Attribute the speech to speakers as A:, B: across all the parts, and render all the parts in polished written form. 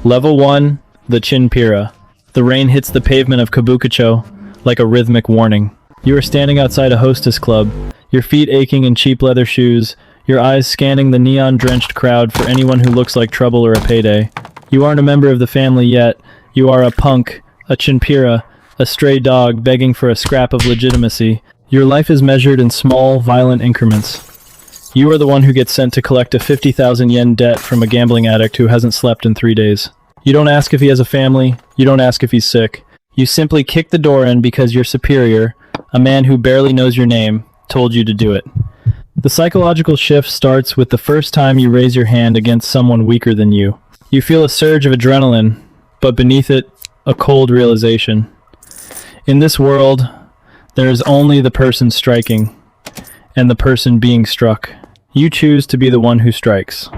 A: Level 1, the Chinpira. The rain hits the pavement of Kabukicho like a rhythmic warning. You are standing outside a hostess club, your feet aching in cheap leather shoes, your eyes scanning the neon-drenched crowd for anyone who looks like trouble or a payday. You aren't a member of the family yet. You are a punk, a Chinpira, a stray dog begging for a scrap of legitimacy. Your life is measured in small, violent increments. You are the one who gets sent to collect a 50,000 yen debt from a gambling addict who hasn't slept in 3 days. You don't ask if he has a family. You don't ask if he's sick. You simply kick the door in because your superior, a man who barely knows your name, told you to do it. The psychological shift starts with the first time you raise your hand against someone weaker than you. You feel a surge of adrenaline, but beneath it, a cold realization. In this world, there is only the person striking and the person being struck. You choose to be the one who strikes.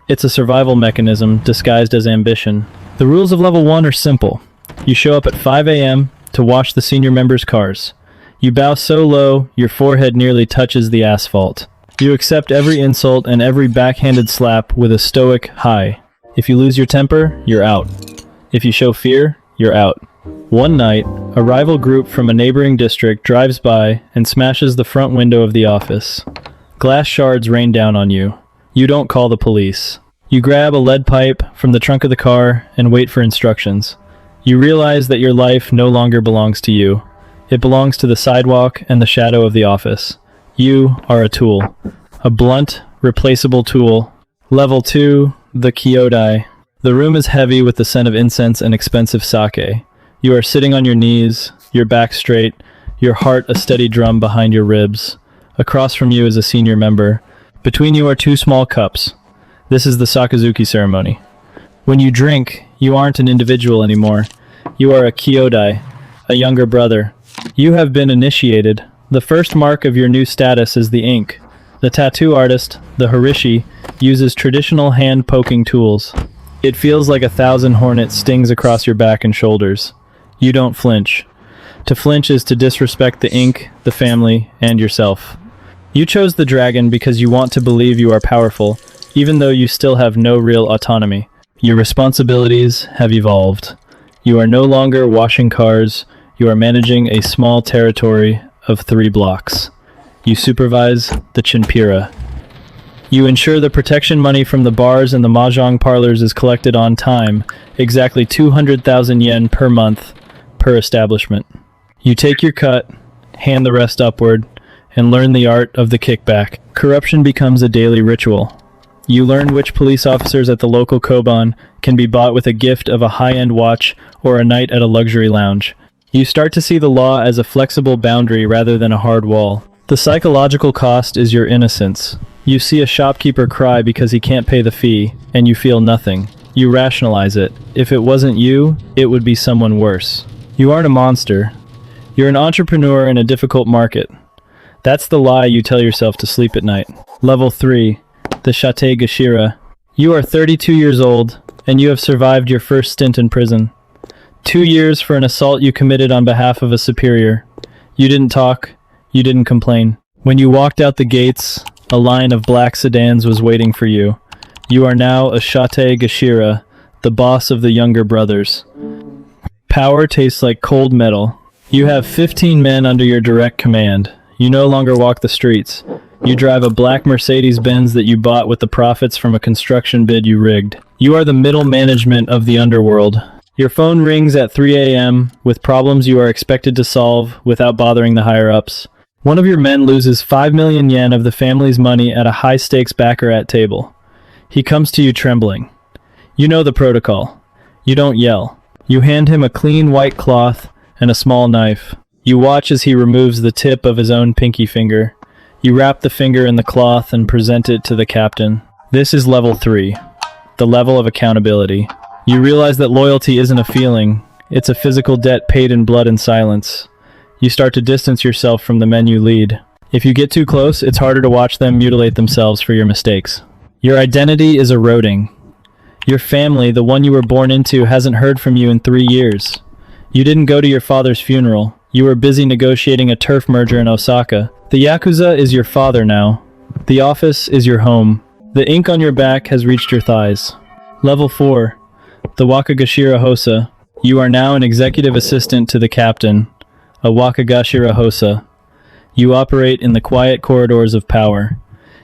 A: It's a survival mechanism disguised as ambition. The rules of level 1 are simple. You show up at 5 a.m. to wash the senior members' cars. You bow so low, your forehead nearly touches the asphalt. You accept every insult and every backhanded slap with a stoic hi. If you lose your temper, you're out. If you show fear, you're out. One night, a rival group from a neighboring district drives by and smashes the front window of the office. Glass shards rain down on you. You don't call the police. You grab a lead pipe from the trunk of the car and wait for instructions. You realize that your life no longer belongs to you. It belongs to the sidewalk and the shadow of the office. You are a tool. A blunt, replaceable tool. Level 2, the Kyodai. The room is heavy with the scent of incense and expensive sake. You are sitting on your knees, your back straight, your heart a steady drum behind your ribs. Across from you is a senior member. Between you are 2 small cups. This is the Sakazuki ceremony. When you drink, you aren't an individual anymore. You are a Kyodai, a younger brother. You have been initiated. The first mark of your new status is the ink. The tattoo artist, the Harishi, uses traditional hand-poking tools. It feels like 1,000 hornet stings across your back and shoulders. You don't flinch. To flinch is to disrespect the ink, the family, and yourself. You chose the dragon because you want to believe you are powerful, even though you still have no real autonomy. Your responsibilities have evolved. You are no longer washing cars. You are managing a small territory of 3 blocks. You supervise the Chinpira. You ensure the protection money from the bars and the mahjong parlors is collected on time, exactly 200,000 yen per month, per establishment. You take your cut, hand the rest upward, and learn the art of the kickback. Corruption becomes a daily ritual. You learn which police officers at the local Koban can be bought with a gift of a high-end watch or a night at a luxury lounge. You start to see the law as a flexible boundary rather than a hard wall. The psychological cost is your innocence. You see a shopkeeper cry because he can't pay the fee, and you feel nothing. You rationalize it. If it wasn't you, it would be someone worse. You aren't a monster. You're an entrepreneur in a difficult market. That's the lie you tell yourself to sleep at night. Level 3, the Shate Gashira. You are 32 years old, and you have survived your first stint in prison. 2 years for an assault you committed on behalf of a superior. You didn't talk. You didn't complain. When you walked out the gates, a line of black sedans was waiting for you. You are now a Shate Gashira, the boss of the younger brothers. Power tastes like cold metal. You have 15 men under your direct command. You no longer walk the streets. You drive a black Mercedes-Benz that you bought with the profits from a construction bid you rigged. You are the middle management of the underworld. Your phone rings at 3 a.m. with problems you are expected to solve without bothering the higher-ups. One of your men loses 5 million yen of the family's money at a high-stakes baccarat table. He comes to you trembling. You know the protocol. You don't yell. You hand him a clean white cloth and a small knife. You watch as he removes the tip of his own pinky finger. You wrap the finger in the cloth and present it to the captain. This is level 3, the level of accountability. You realize that loyalty isn't a feeling. It's a physical debt paid in blood and silence. You start to distance yourself from the men you lead. If you get too close, it's harder to watch them mutilate themselves for your mistakes. Your identity is eroding. Your family, the one you were born into, hasn't heard from you in 3 years. You didn't go to your father's funeral. You were busy negotiating a turf merger in Osaka. The Yakuza is your father now. The office is your home. The ink on your back has reached your thighs. Level 4. the Wakagashira Hosa. You are now an executive assistant to the captain, a Wakagashira Hosa. You operate in the quiet corridors of power.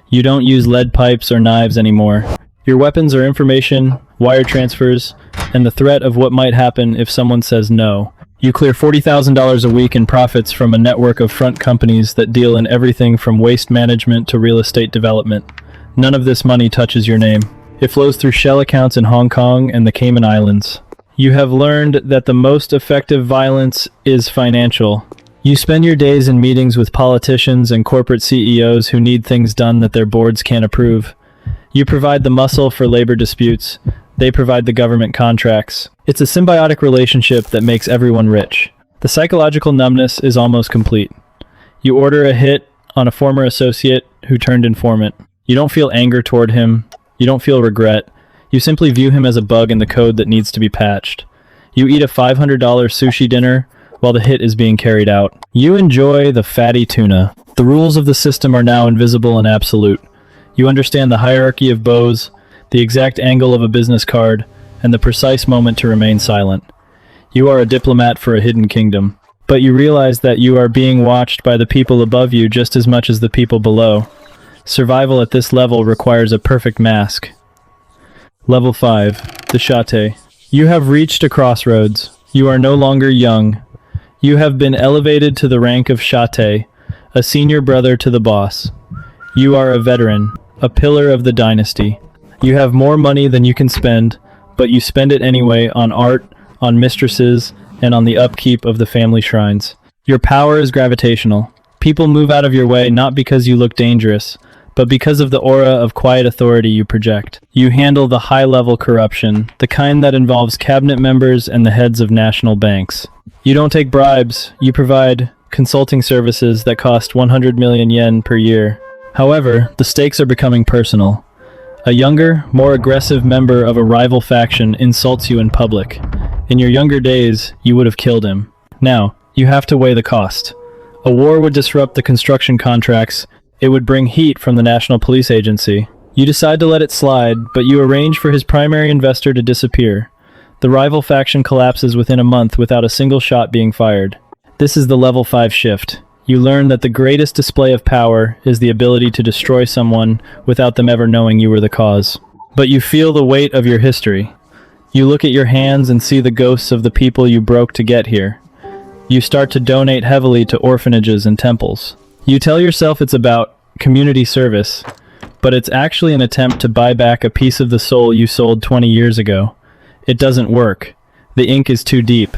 A: You don't use lead pipes or knives anymore. Your weapons are information, wire transfers, and the threat of what might happen if someone says no. You clear $40,000 a week in profits from a network of front companies that deal in everything from waste management to real estate development. None of this money touches your name. It flows through shell accounts in Hong Kong and the Cayman Islands. You have learned that the most effective violence is financial. You spend your days in meetings with politicians and corporate CEOs who need things done that their boards can't approve. You provide the muscle for labor disputes. They provide the government contracts. It's a symbiotic relationship that makes everyone rich. The psychological numbness is almost complete. You order a hit on a former associate who turned informant. You don't feel anger toward him. You don't feel regret. You simply view him as a bug in the code that needs to be patched. You eat a $500 sushi dinner while the hit is being carried out. You enjoy the fatty tuna. The rules of the system are now invisible and absolute. You understand the hierarchy of bows, the exact angle of a business card, and the precise moment to remain silent. You are a diplomat for a hidden kingdom, but you realize that you are being watched by the people above you just as much as the people below. Survival at this level requires a perfect mask. Level 5, the Shate. You have reached a crossroads. You are no longer young. You have been elevated to the rank of Shate, a senior brother to the boss. You are a veteran, a pillar of the dynasty. You have more money than you can spend, but you spend it anyway on art, on mistresses, and on the upkeep of the family shrines. Your power is gravitational. People move out of your way not because you look dangerous, but because of the aura of quiet authority you project. You handle the high-level corruption, the kind that involves cabinet members and the heads of national banks. You don't take bribes, you provide consulting services that cost 100 million yen per year. However, the stakes are becoming personal. A younger, more aggressive member of a rival faction insults you in public. In your younger days, you would have killed him. Now, you have to weigh the cost. A war would disrupt the construction contracts. It would bring heat from the National Police Agency. You decide to let it slide, but you arrange for his primary investor to disappear. The rival faction collapses within a month without a single shot being fired. This is the level 5 shift. You learn that the greatest display of power is the ability to destroy someone without them ever knowing you were the cause. But you feel the weight of your history. You look at your hands and see the ghosts of the people you broke to get here. You start to donate heavily to orphanages and temples. You tell yourself it's about community service, but it's actually an attempt to buy back a piece of the soul you sold 20 years ago. It doesn't work. The ink is too deep.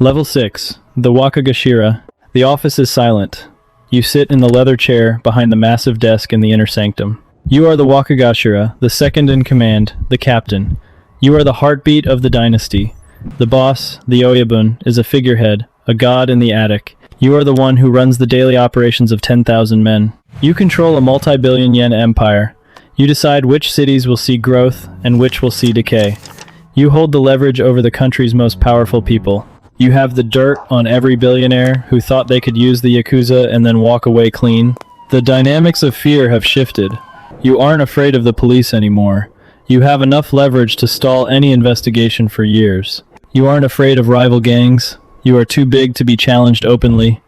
A: Level 6, the Wakagashira. The office is silent. You sit in the leather chair behind the massive desk in the inner sanctum. You are the Wakagashira, the second in command, the captain. You are the heartbeat of the dynasty. The boss, the Oyabun, is a figurehead, a god in the attic. You are the one who runs the daily operations of 10,000 men. You control a multi-billion yen empire. You decide which cities will see growth and which will see decay. You hold the leverage over the country's most powerful people. You have the dirt on every billionaire who thought they could use the YAKUZA and then walk away clean. The dynamics of fear have shifted. You aren't afraid of the police anymore. You have enough leverage to stall any investigation for years. You aren't afraid of rival gangs. You are too big to be challenged openly.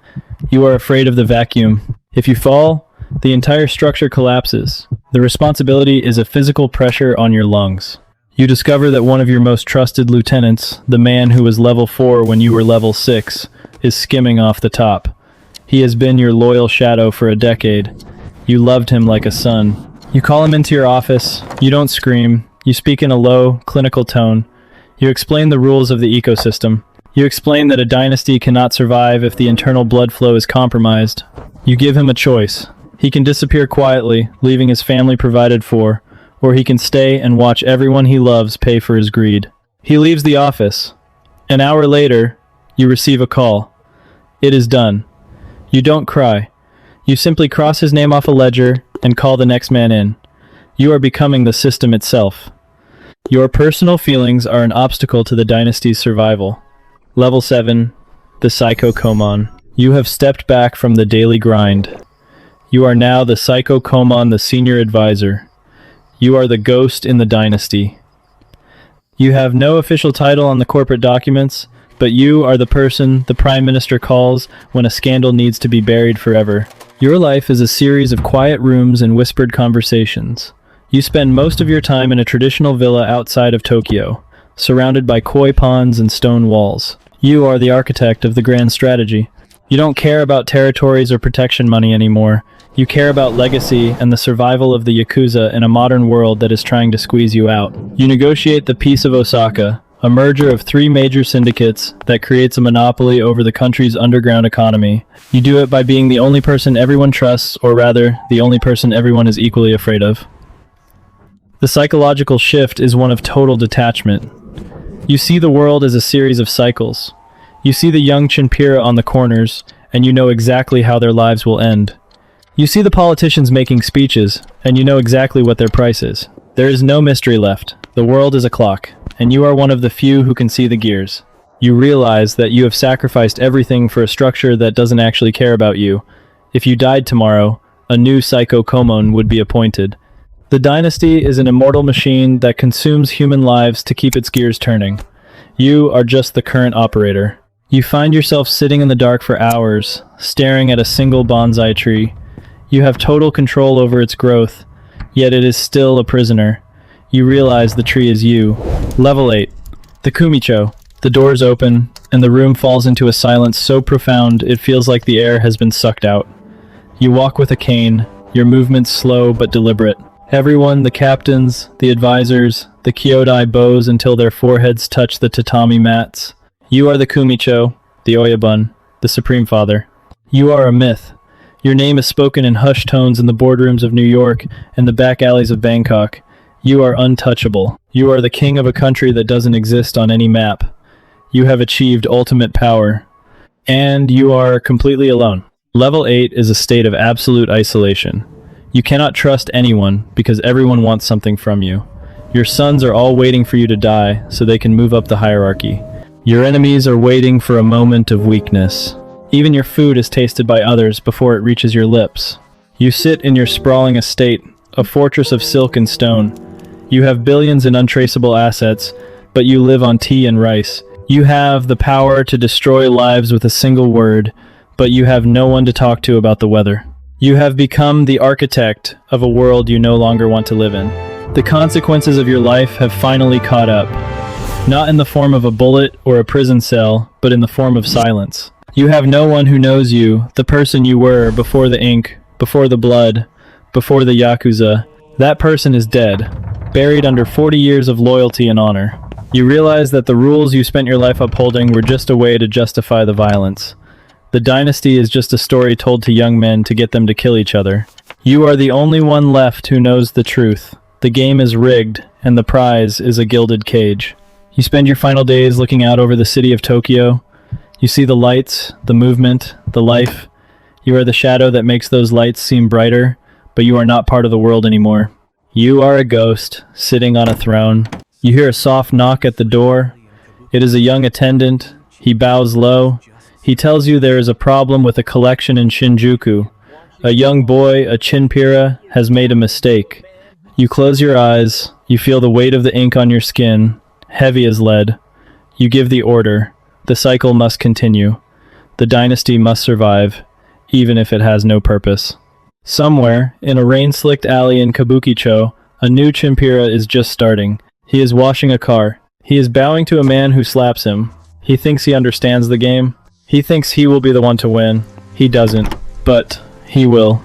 A: You are afraid of the vacuum. If you fall, the entire structure collapses. The responsibility is a physical pressure on your lungs. You discover that one of your most trusted lieutenants, the man who was level 4 when you were level 6, is skimming off the top. He has been your loyal shadow for a decade. You loved him like a son. You call him into your office. You don't scream. You speak in a low, clinical tone. You explain the rules of the ecosystem. You explain that a dynasty cannot survive if the internal blood flow is compromised. You give him a choice. He can disappear quietly, leaving his family provided for, or he can stay and watch everyone he loves pay for his greed. He leaves the office. An hour later, you receive a call. It is done. You don't cry. You simply cross his name off a ledger and call the next man in. You are becoming the system itself. Your personal feelings are an obstacle to the dynasty's survival. Level 7, the Psycho Komon. You have stepped back from the daily grind. You are now the Psycho Komon, the senior advisor. You are the ghost in the dynasty. You have no official title on the corporate documents, but you are the person the Prime Minister calls when a scandal needs to be buried forever. Your life is a series of quiet rooms and whispered conversations. You spend most of your time in a traditional villa outside of Tokyo, surrounded by koi ponds and stone walls. You are the architect of the grand strategy. You don't care about territories or protection money anymore. You care about legacy and the survival of the Yakuza in a modern world that is trying to squeeze you out. You negotiate the Peace of Osaka, a merger of 3 major syndicates that creates a monopoly over the country's underground economy. You do it by being the only person everyone trusts, or rather, the only person everyone is equally afraid of. The psychological shift is one of total detachment. You see the world as a series of cycles. You see the young Chinpira on the corners, and you know exactly how their lives will end. You see the politicians making speeches, and you know exactly what their price is. There is no mystery left. The world is a clock, and you are one of the few who can see the gears. You realize that you have sacrificed everything for a structure that doesn't actually care about you. If you died tomorrow, a new Psycho Komon would be appointed. The dynasty is an immortal machine that consumes human lives to keep its gears turning. You are just the current operator. You find yourself sitting in the dark for hours, staring at a single bonsai tree. You have total control over its growth, yet it is still a prisoner. You realize the tree is you. Level 8. The Kumicho. The doors open, and the room falls into a silence so profound it feels like the air has been sucked out. You walk with a cane, your movements slow but deliberate. Everyone, the captains, the advisors, the Kyodai bows until their foreheads touch the tatami mats. You are the Kumicho, the Oyabun, the Supreme Father. You are a myth. Your name is spoken in hushed tones in the boardrooms of New York and the back alleys of Bangkok. You are untouchable. You are the king of a country that doesn't exist on any map. You have achieved ultimate power. And you are completely alone. Level 8 is a state of absolute isolation. You cannot trust anyone because everyone wants something from you. Your sons are all waiting for you to die so they can move up the hierarchy. Your enemies are waiting for a moment of weakness. Even your food is tasted by others before it reaches your lips. You sit in your sprawling estate, a fortress of silk and stone. You have billions in untraceable assets, but you live on tea and rice. You have the power to destroy lives with a single word, but you have no one to talk to about the weather. You have become the architect of a world you no longer want to live in. The consequences of your life have finally caught up. Not in the form of a bullet or a prison cell, but in the form of silence. You have no one who knows you, the person you were before the ink, before the blood, before the Yakuza. That person is dead, buried under 40 years of loyalty and honor. You realize that the rules you spent your life upholding were just a way to justify the violence. The dynasty is just a story told to young men to get them to kill each other. You are the only one left who knows the truth. The game is rigged, and the prize is a gilded cage. You spend your final days looking out over the city of Tokyo. You see the lights, the movement, the life. You are the shadow that makes those lights seem brighter, but you are not part of the world anymore. You are a ghost, sitting on a throne. You hear a soft knock at the door. It is a young attendant. He bows low. He tells you there is a problem with a collection in Shinjuku. A young boy, a Chinpira, has made a mistake. You close your eyes. You feel the weight of the ink on your skin, heavy as lead. You give the order. The cycle must continue. The dynasty must survive, even if it has no purpose. Somewhere, in a rain-slicked alley in Kabukicho, a new Chinpira is just starting. He is washing a car. He is bowing to a man who slaps him. He thinks he understands the game. He thinks he will be the one to win. He doesn't, but he will.